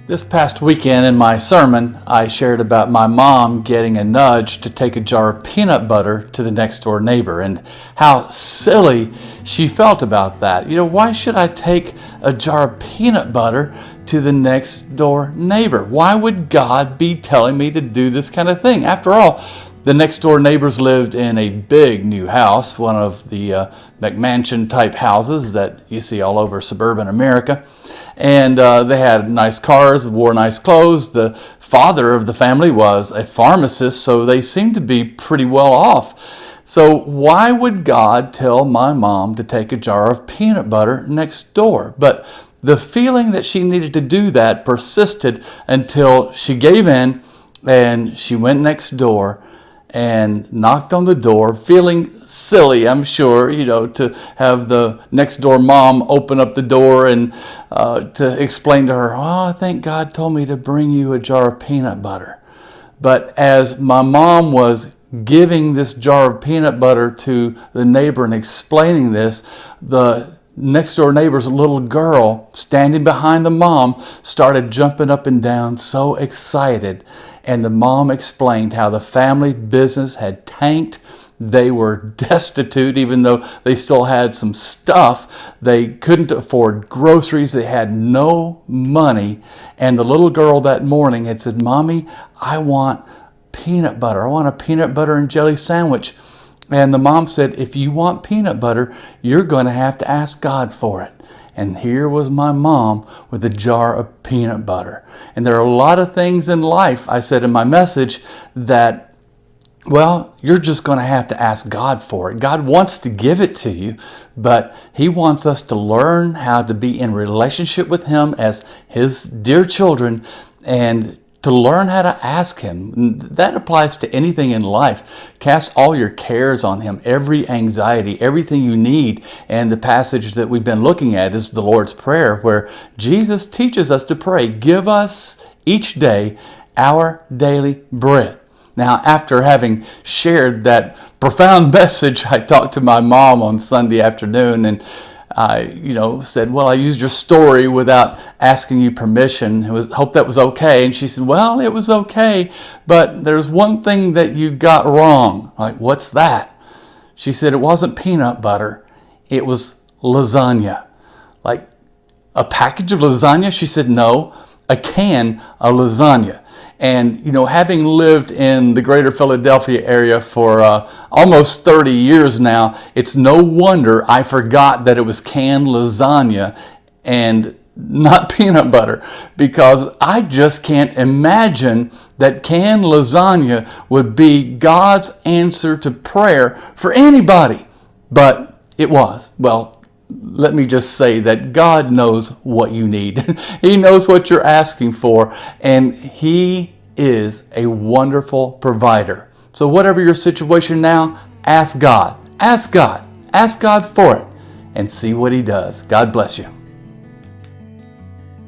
This past weekend in my sermon, I shared about my mom getting a nudge to take a jar of peanut butter to the next door neighbor and how silly she felt about that. Why should I take a jar of peanut butter to the next door neighbor? Why would God be telling me to do this kind of thing? After all, the next door neighbors lived in a big new house, one of the McMansion type houses that you see all over suburban America. And they had nice cars, wore nice clothes. The father of the family was a pharmacist, so they seemed to be pretty well off. So why would God tell my mom to take a jar of peanut butter next door? But the feeling that she needed to do that persisted until she gave in and she went next door and knocked on the door, feeling silly, I'm sure, to have the next door mom open up the door and to explain to her, I think God told me to bring you a jar of peanut butter. But as my mom was giving this jar of peanut butter to the neighbor and explaining this, the next door neighbor's little girl standing behind the mom started jumping up and down, so excited. And the mom explained how the family business had tanked. They were destitute, even though they still had some stuff. They couldn't afford groceries. They had no money. And the little girl that morning had said, "Mommy, I want peanut butter. I want a peanut butter and jelly sandwich." And the mom said, "If you want peanut butter, you're going to have to ask God for it." And here was my mom with a jar of peanut butter. And there are a lot of things in life, I said in my message, that, you're just going to have to ask God for it. God wants to give it to you, but He wants us to learn how to be in relationship with Him as His dear children and to learn how to ask Him. That applies to anything in life. Cast all your cares on Him, every anxiety, everything you need. And the passage that we've been looking at is the Lord's Prayer, where Jesus teaches us to pray, "Give us each day our daily bread." Now, after having shared that profound message, I talked to my mom on Sunday afternoon, and I, said, I used your story without asking you permission. Hope that was okay. And she said, it was okay, but there's one thing that you got wrong. Like, what's that? She said, it wasn't peanut butter. It was lasagna. Like a package of lasagna? She said, no, a can of lasagna. And, having lived in the greater Philadelphia area for almost 30 years now, it's no wonder I forgot that it was canned lasagna and not peanut butter, because I just can't imagine that canned lasagna would be God's answer to prayer for anybody. But it was. Let me just say that God knows what you need. He knows what you're asking for, and He is a wonderful provider. So whatever your situation now, ask God. Ask God. Ask God for it and see what He does. God bless you.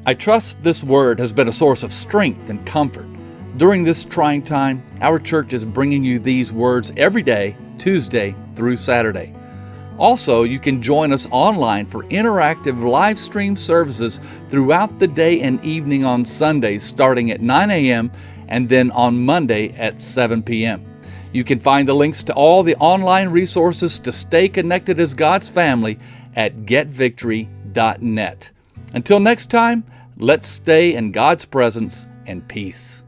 I trust this word has been a source of strength and comfort. During this trying time, our church is bringing you these words every day, Tuesday through Saturday. Also, you can join us online for interactive live stream services throughout the day and evening on Sundays starting at 9 a.m. and then on Monday at 7 p.m. You can find the links to all the online resources to stay connected as God's family at getvictory.net. Until next time, let's stay in God's presence and peace.